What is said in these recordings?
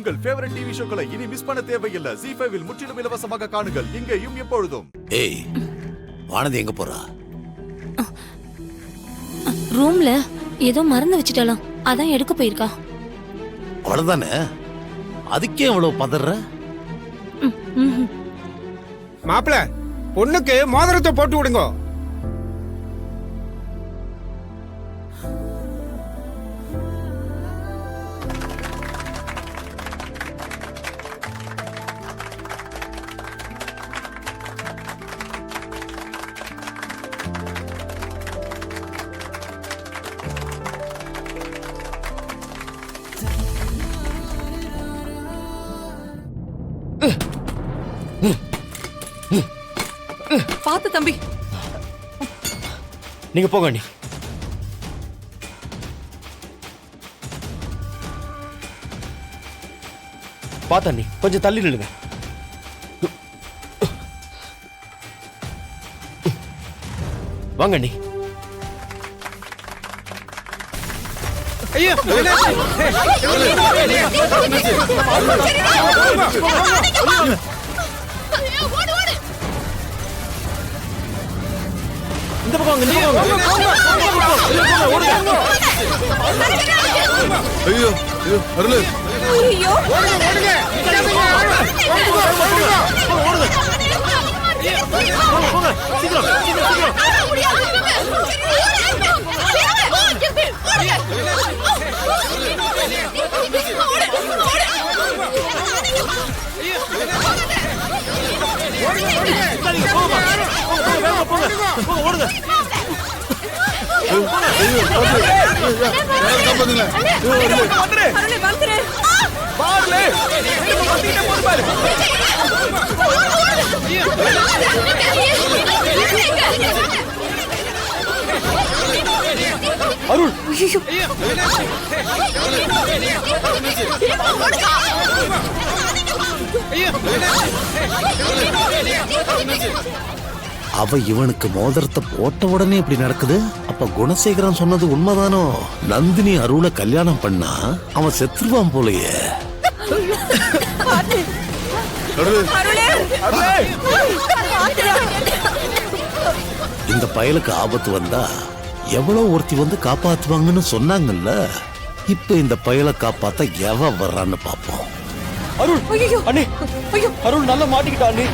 உங்கள் favourite TV ஷோக்களை இனி miss பண்ண தேவையில்லை. ZEE5 இல் முற்றிலும் இலவசமாக காணுங்கள். இங்கேயும் எப்பொழுதும். ஏய், வானதி எங்க போறா? ரூம்ல ஏதோ மறந்து வச்சிட்டாலாம், அதான் எடுக்க போயிருக்கா. அவ்வளவுதானே? அதுக்கே இவ்வளவு பதற? மாப்பிள, பொண்ணுக்கு மோதிரத்தை போட்டு விடுங்க. பாத்து தம்பி, நீங்க போங்க அண்ணி. பாத்து அண்ணி, கொஞ்சம் தள்ளி நில்லுங்க. வாங்க அண்ணி. ஐயோ, இந்த பக்கம் வாங்க, இந்த பக்கம் வாங்க. ஐயோ அருளு, அருள், அவ இவனுக்கு மோதிரத்தை போட்ட உடனே இப்படி நடக்குது. அப்ப குணசேகரன் சொன்னது உண்மைதானோ? நந்தினி அருளை கல்யாணம் பண்ணா அவன் செத்துருவான் போலயே. இந்த பயலுக்கு ஆபத்து வந்தா எவ்வளவு ஒருத்தி வந்து காப்பாத்துவாங்கன்னு சொன்னாங்கல்ல. இப்ப இந்த பயலை காப்பாத்த எவ வர்றான்னு பாப்போம். அருள், அண்ணே, அருள் நல்லா மாட்டிக்கிட்டா அண்ணே.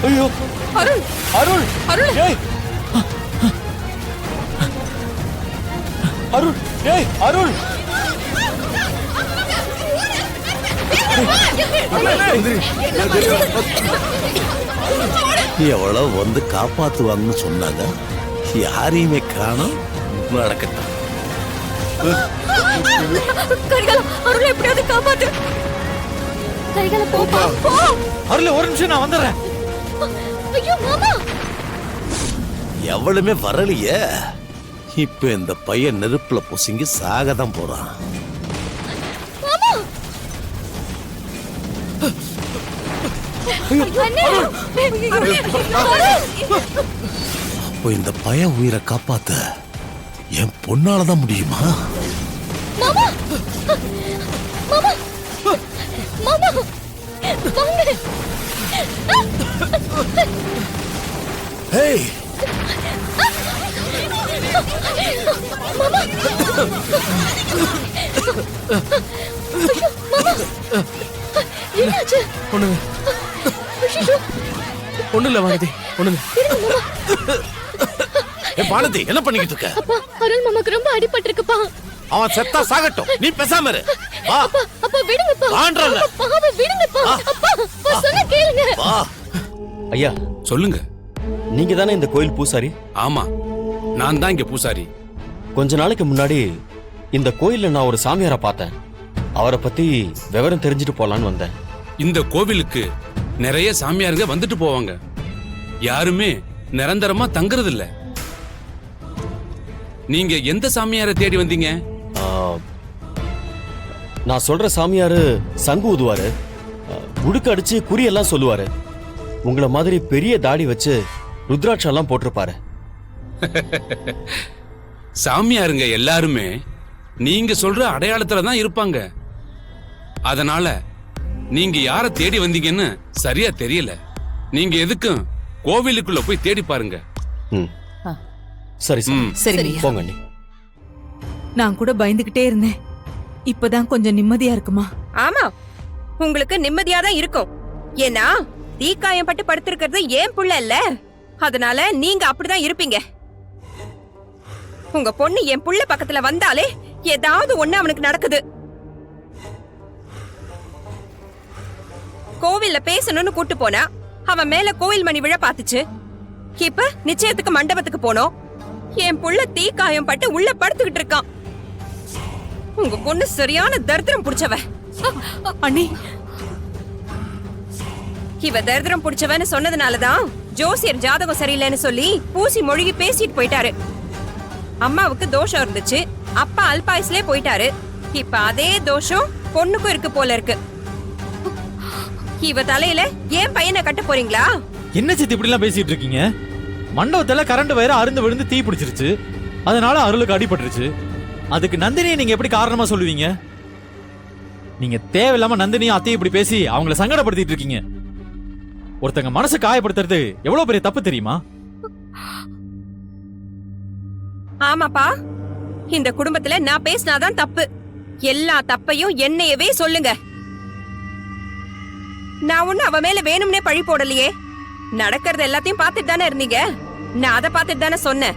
ஐயோ, அருள், அருள், அருள், ஏய், அருள், ஏய், அருள். எவ்வளவு வந்து காப்பாத்துவாங்கன்னு சொன்னாங்க. யாரையுமே காணோம். நடக்கட்டும். கரிகாலம், அருளை எப்படியாவது காப்பாத்து. கரிகாலம், போப்பா, போ. அருள், ஒரு நிமிஷம், நான் வந்துடுறேன். ஐயோ மாமா, எவ்வளவுமே வரலையே. இப்ப இந்த பையன் நெருப்புல பொசுங்கி சாகதான் போறான். மாமா. அண்ணே, அப்போ இந்த பையன் உயிரை காப்பாத்த என் பொண்ணாலதான் முடியுமா? மாமா, மாமா, மாமா, வாங்க. ஹேய், மாமா, என்னாச்சு? ஒண்ணு இல்ல வானதி, ஒண்ணு இல்ல. வானதி, என்ன பண்ணிக்கிட்டு இருக்க? அப்பா, அருள் மாமாக்கு ரொம்ப அடிபட்டிருக்குப்பா. அவன் செத்தா சாகட்டும், நீ பேசாம இரு. வா, அப்பா விடுங்கப்பா. வான்றல. பாவை விடுங்கப்பா. அப்பா சொன்னா கேளுங்க. வா. ஐயா, சொல்லுங்க. நீங்க தானே இந்த கோயில் பூசாரி? ஆமா, நான் தான் இங்க பூசாரி. கொஞ்ச நாளைக்கு முன்னாடி இந்த கோயில்ல நான் ஒரு சாமியாரை பார்த்தேன். அவரை பத்தி விவரம் தெரிஞ்சுட்டு போலான்னு வந்தேன். இந்த கோவிலுக்கு நிறைய சாமியாருங்க வந்துட்டு போவாங்க. யாருமே நிரந்தரமா தங்குறது இல்ல. நீங்க எந்த சாமியாரை தேடி வந்தீங்க? நான் சொல்ற சாமியாரு சங்கு ஊதுவாரு, உடுக்கு அடிச்சு குறியெல்லாம் சொல்லுவாரு. உங்களை மாதிரி பெரிய தாடி வச்சு ருத்ராட்செல்லாம் போட்டிருப்பாரு. சாமியாருங்க எல்லாருமே நீங்க சொல்ற அடையாளத்துல தான் இருப்பாங்க. அதனால நீங்க யார தேடி வந்தீங்கன்னு சரியா தெரியல. நீங்க எதுக்கும் கோவிலுக்குள்ள போய் தேடி பாருங்க. ம் சரி சாமி. சரிங்க. போங்க அண்ணி. நான் கூட பயந்துகிட்டே இருந்தேன். இப்பதான் கொஞ்சம் நிம்மதியா இருக்குமா? ஆமா, உங்களுக்கு நிம்மதியா தான் இருக்கும். ஏன்னா தீக்காயம் பட்டு படுத்திருக்கிறது ஏன் புள்ள இல்ல, அதனால நீங்க அப்படிதான் இருப்பீங்க. உங்க பொண்ணு என் புள்ள பக்கத்துல வந்தாலே ஏதாவது ஒண்ணு அவனுக்கு நடக்குது. கோவில்ல பேசணும்னு கூட்டு போனா அவன் மேல கோவில் மணி விழ பாத்துச்சு. இப்ப நிச்சயத்துக்கு மண்டபத்துக்கு போனோம், என் புள்ள தீக்காயம் பட்டு உள்ள படுத்துக்கிட்டு இருக்கான். உங்க பொண்ணு சரியான தரித்திரம் புடிச்சவ. அண்ணி, இவ தரித்திரம் புடிச்சவன்னு சொன்னதுனாலதான் ஜோசியர் ஜாதகம் சரியில்லைன்னு சொல்லி பூசி மொழிகி பேசிட்டு போயிட்டாரு. அம்மாவுக்கு தோஷம் இருந்துச்சு, அப்பா அல்பாயுஸ்லயே போயிட்டாரு. இப்ப அதே தோஷம் பொண்ணுக்கும் இருக்கு போல இருக்கு. இவ தலையில ஏன் பையனை கட்ட போறீங்களா? என்ன சித்தி இப்படி எல்லாம் பேசிட்டு இருக்கீங்க? மண்டபத்துல கரண்ட் வயர அருந்து விழுந்து தீ பிடிச்சிருச்சு, அதனால அருளுக்கு அடிபட்டுருச்சு. அதுக்கு நந்தினியை நீங்க எப்படி காரணமா சொல்லுவீங்க? நீங்க தேவையில்லாம நந்தினியும் அத்தையும் இப்படி பேசி அவங்கள சங்கடப்படுத்திட்டு இருக்கீங்க. ஒருத்தங்க மனசு காயப்படுத்துறது எவ்வளவு பெரிய தப்பு தெரியுமா? ஆமாப்பா, இந்த குடும்பத்துல நான் பேசினாதான் தப்பு. எல்லா தப்பையும் என்னையவே சொல்லுங்க. நான் ஒண்ணு அவ மேல வேணும்னே பழி போடலையே. நடக்கிறது எல்லாத்தையும் பார்த்துட்டு தானே இருந்தீங்க. நான் அதை பார்த்துட்டு தானே சொன்னேன்.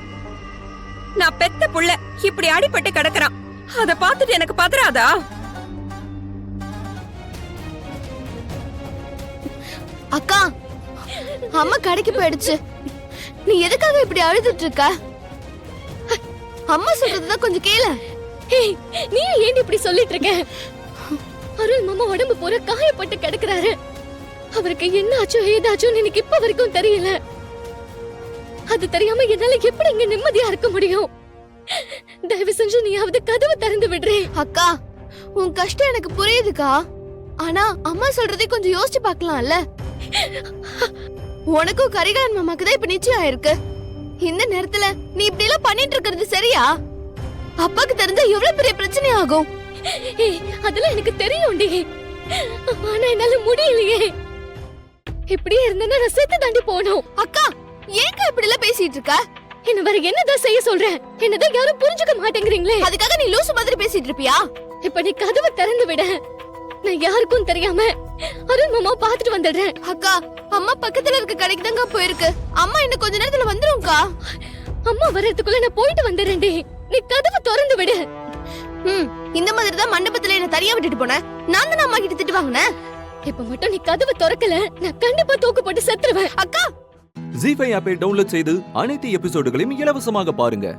நான் பெத்த புள்ள இப்படி அடிபட்டு கிடக்குறான், அத பார்த்துட்டு எனக்கு பதறாதா? அக்கா, அம்மா கடைக்கு போயிடுச்சு. நீ எதுக்காக இப்படி அழுதுட்டு இருக்க? அம்மா சொல்றதுதான் கொஞ்சம் கேள. நீ ஏன் இப்படி சொல்லிட்டு இருக்க? அருள் மாமா உடம்பு பூரா காயப்பட்டு கிடக்குறாரு. அவருக்கு என்ன ஆச்சோ ஏதாச்சும் எனக்கு இப்ப வரைக்கும் தெரியல. அது தெரியாம என்னால எப்படி இங்க நிம்மதியா இருக்க முடியும்? தயவு செஞ்சு நீயாவது கதவை திறந்து விடுறே. அக்கா, உன் கஷ்டம் எனக்கு புரியுதுக்கா. ஆனா அம்மா சொல்றதை கொஞ்சம் யோசிச்சு பார்க்கலாம்ல. உனக்கும் கரிகாலன் மாமாக்கு தான் இப்ப நிச்சயம் ஆயிருக்கு. இந்த நேரத்துல நீ இப்படி எல்லாம் பண்ணிட்டு இருக்கிறது சரியா? அப்பாக்கு தெரிஞ்சா எவ்வளவு பெரிய பிரச்சனை ஆகும். அதெல்லாம் எனக்கு தெரியும்டி, ஆனா என்னால முடியலையே. இப்படியே இருந்தா நான் செத்து தாண்டி போகணும். அக்கா, ஏங்க இப்படி எல்லாம் பேசிட்டு இருக்க? என்ன வேற என்னதான் செய்ய சொல்றேன்? என்னதான் யாரும் புரிஞ்சுக்க மாட்டேங்கிறீங்களே. அதுக்காக நீ லூசு மாதிரி பேசிட்டு இருப்பியா? இப்ப நீ கதவை திறந்து விட. நான் யாருக்கும் தெரியாம அருண் மாமா பாத்துட்டு வந்துடுறேன். அக்கா, அம்மா பக்கத்துல இருக்க கடைக்கு தாங்க போயிருக்கு. அம்மா இன்னும் கொஞ்ச நேரத்துல வந்துரும்க்கா. அம்மா வர்றதுக்குள்ள நான் போயிட்டு வந்துடுறேன்டி. நீ கதவை திறந்து விடு. இந்த மாதிரி தான் மண்டபத்துல என்ன தனியா விட்டுட்டு போன. நான் தான் அம்மா கிட்ட திட்டு வாங்கினேன். இப்ப மட்டும் நீ கதவை திறக்கல, நான் கண்டிப்பா தூக்கு போட்டு செத்துருவேன். அக்கா, ஜீ5 ஆப்பை டவுன்லோட் செய்து அனைத்து எபிசோடுகளையும் இலவசமாக பாருங்க.